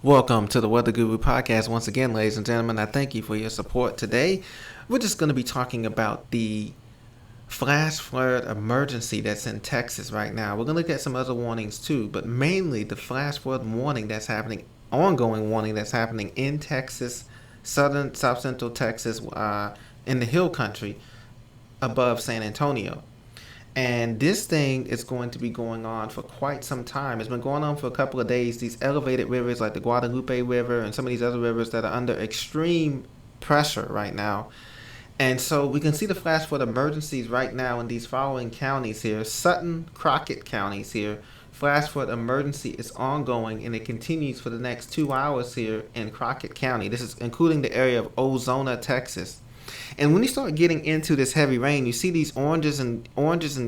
Welcome to the Weather Guru podcast. Once again, ladies and gentlemen, I thank you for your support. Today, we're just going to be talking about the flash flood emergency that's in Texas right now. We're going to look at some other warnings too, but mainly the flash flood warning that's happening, ongoing warning that's happening in Texas, south central Texas, in the hill country above San Antonio. And this thing is going to be going on for quite some time. It's been going on for a couple of days. These elevated rivers like the Guadalupe River and some of these other rivers that are under extreme pressure right now. And so we can see the flash flood emergencies right now in these following counties here. Sutton, Crockett counties here. Flash flood emergency is ongoing and it continues for the next 2 hours here in Crockett County. This is including the area of Ozona, Texas. And when you start getting into this heavy rain, you see these oranges and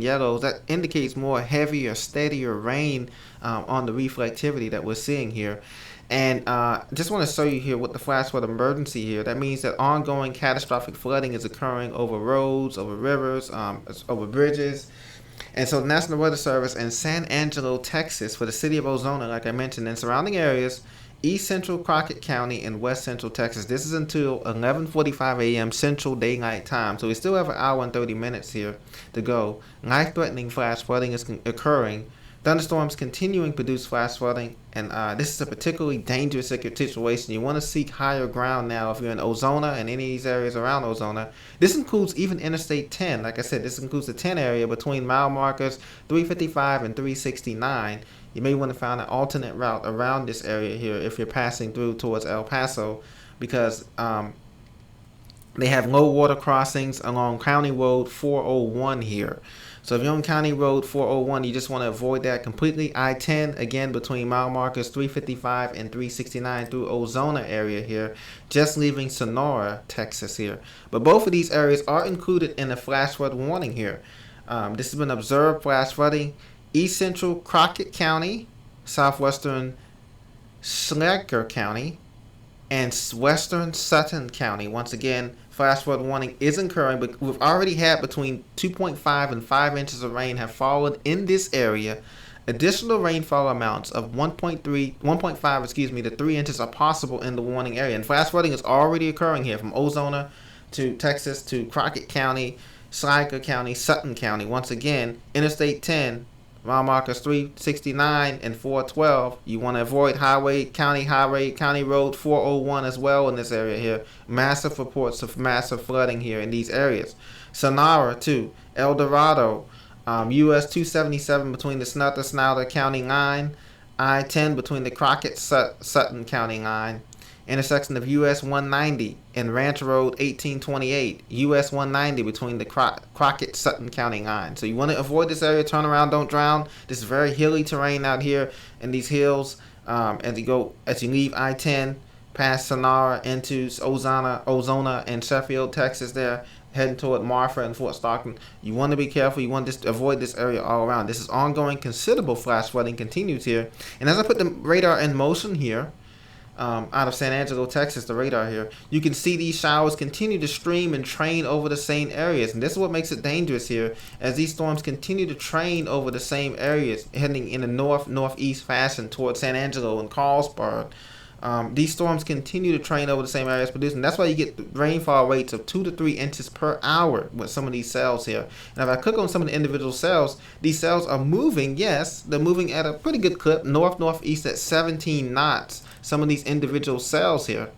yellows. That indicates more heavier, steadier rain on the reflectivity that we're seeing here. And just want to show you here what the flash flood emergency here. That means that ongoing catastrophic flooding is occurring over roads, over rivers, over bridges. And so the National Weather Service in San Angelo, Texas, for the city of Ozona, like I mentioned, and surrounding areas, East Central Crockett County and West Central Texas. This is until 11:45 a.m. Central Daylight Time. So we still have an hour and 30 minutes here to go. Life-threatening flash flooding is occurring. Thunderstorms continuing to produce flash flooding, and this is a particularly dangerous situation. You want to seek higher ground now if you're in Ozona and any of these areas around Ozona. This includes even Interstate 10. Like I said, this includes the 10 area between mile markers 355 and 369. You may want to find an alternate route around this area here if you're passing through towards El Paso, because they have low water crossings along County Road 401 here. So if you're on County Road 401, you just want to avoid that completely. I-10, again, between mile markers 355 and 369 through Ozona area here, just leaving Sonora, Texas here. But both of these areas are included in the flash flood warning here. This has been observed flash flooding. East Central Crockett County, Southwestern Schleicher County, and Western Sutton County. Once again, flash flood warning is occurring, but we've already had between 2.5 and 5 inches of rain have fallen in this area. Additional rainfall amounts of 1.5 to 3 inches are possible in the warning area. And flash flooding is already occurring here from Ozona to Texas to Crockett County, Schleicher County, Sutton County. Once again, Interstate 10, mile markers 369 and 412. You want to avoid County Road 401 as well in this area here. Massive reports of massive flooding here in these areas. Sonora too. El Dorado, US 277 between the Snother County line. I-10 between the Crockett Sutton County line. Intersection of US 190 and Ranch Road 1828, US 190 between the Crockett Sutton County line. So you want to avoid this area. Turn around, don't drown. This is very hilly terrain out here in these hills. As you leave I-10 past Sonora into Ozona and Sheffield, Texas, there heading toward Marfa and Fort Stockton. You want to be careful. You want to avoid this area all around. This is ongoing. Considerable flash flooding continues here. And as I put the radar in motion here, out of San Angelo, Texas, the radar here, you can see these showers continue to stream and train over the same areas. And this is what makes it dangerous here, as these storms continue to train over the same areas, heading in a northeast fashion towards San Angelo and Carlsbad. These storms continue to train over the same areas producing. That's why you get rainfall rates of 2 to 3 inches per hour with some of these cells here. And if I click on some of the individual cells, these cells are moving. Yes, they're moving at a pretty good clip, northeast at 17 knots. Some of these individual cells here,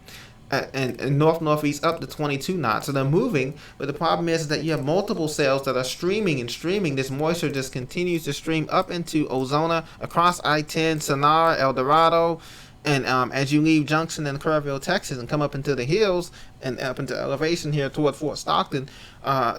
and northeast up to 22 knots. So they're moving, but the problem is that you have multiple cells that are streaming. This moisture just continues to stream up into Ozona, across I-10, Sonora, El Dorado, and as you leave Junction in Kerrville, Texas, and come up into the hills and up into elevation here toward Fort Stockton,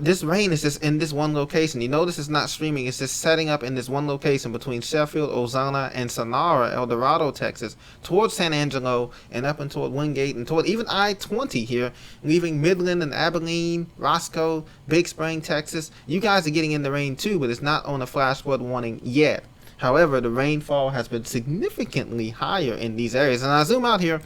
this rain is just in this one location. You notice it's not streaming. It's just setting up in this one location between Sheffield, Ozona, and Sonora, El Dorado, Texas, towards San Angelo and up and toward Wingate and toward even I-20 here, leaving Midland and Abilene, Roscoe, Big Spring, Texas. You guys are getting in the rain too, but it's not on a flash flood warning yet. However, the rainfall has been significantly higher in these areas. And I zoom out here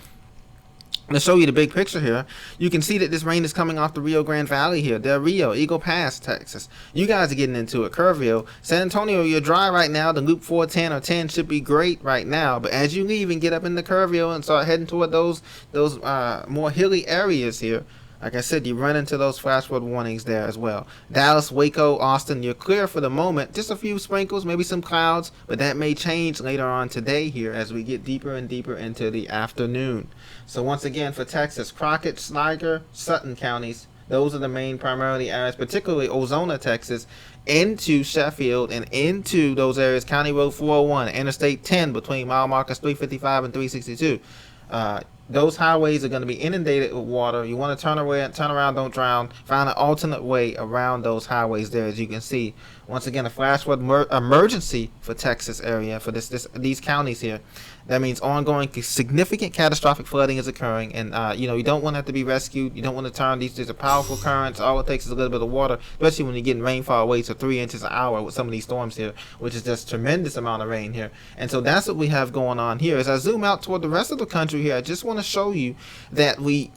To show you the big picture here, you can see that this rain is coming off the Rio Grande Valley here, Del Rio, Eagle Pass, Texas. You guys are getting into it. Kerrville, San Antonio, you're dry right now. The Loop 410 or 10 should be great right now. But as you leave and get up into Kerrville and start heading toward those more hilly areas here, like I said, you run into those flash flood warnings there as well. Dallas, Waco, Austin, you're clear for the moment. Just a few sprinkles, maybe some clouds, but that may change later on today here as we get deeper and deeper into the afternoon. So once again, for Texas, Crockett, Sligo, Sutton counties, those are the main primarily areas, particularly Ozona, Texas, into Sheffield and into those areas, County Road 401, Interstate 10 between mile markers 355 and 362. Those highways are going to be inundated with water. You want to turn around, don't drown. Find an alternate way around those highways there, as you can see. Once again, a flash flood emergency for Texas area, for these counties here. That means ongoing significant catastrophic flooding is occurring, and you don't want that to be rescued. You don't want to turn these are powerful currents. All it takes is a little bit of water, especially when you're getting rainfall rates of 3 inches an hour with some of these storms here, which is just tremendous amount of rain here. And so that's what we have going on here. As I zoom out toward the rest of the country here, I just want to show you that we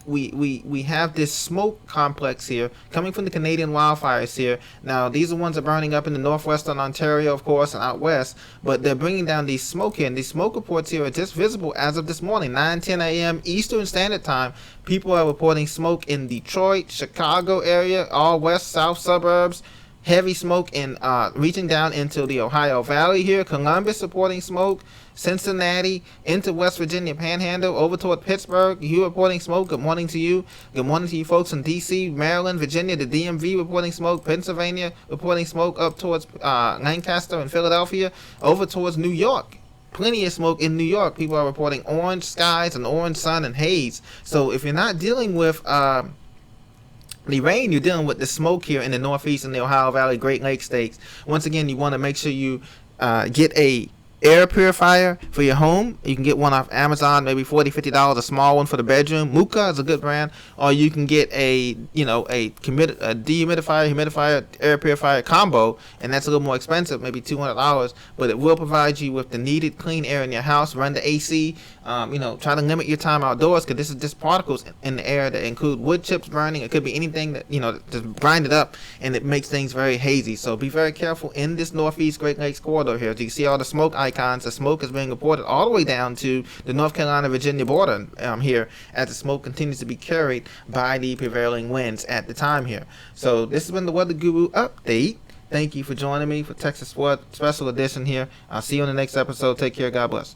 have this smoke complex here coming from the Canadian wildfires here. Now these are ones that are burning up in the northwestern Ontario, of course, and out west, but they're bringing down these smoke here, and these smoke reports here are just visible as of this morning, 9:10 a.m. Eastern Standard Time. People are reporting smoke in Detroit, Chicago area, all west, south suburbs. Heavy smoke in reaching down into the Ohio Valley here. Columbus reporting smoke. Cincinnati into West Virginia Panhandle over toward Pittsburgh. You reporting smoke. Good morning to you. Good morning to you folks in D.C., Maryland, Virginia, the DMV reporting smoke. Pennsylvania reporting smoke up towards Lancaster and Philadelphia. Over towards New York. Plenty of smoke in New York. People are reporting orange skies and orange sun and haze. So if you're not dealing with the rain, you're dealing with the smoke here in the Northeast and the Ohio Valley, Great Lakes states. Once again, you want to make sure you get a air purifier for your home. You can get one off Amazon, maybe $40-50, a small one for the bedroom. Muka is a good brand. Or you can get a dehumidifier, humidifier, air purifier combo, and that's a little more expensive, maybe $200, but it will provide you with the needed clean air in your house. Run the AC. Try to limit your time outdoors, because this is just particles in the air that include wood chips burning. It could be anything that just grind it up, and it makes things very hazy. So be very careful in this Northeast Great Lakes corridor here. As you can see all the smoke icons, the smoke is being reported all the way down to the North Carolina-Virginia border here, as the smoke continues to be carried by the prevailing winds at the time here. So this has been the Weather Guru update. Thank you for joining me for Texas Flood Special Edition here. I'll see you on the next episode. Take care. God bless.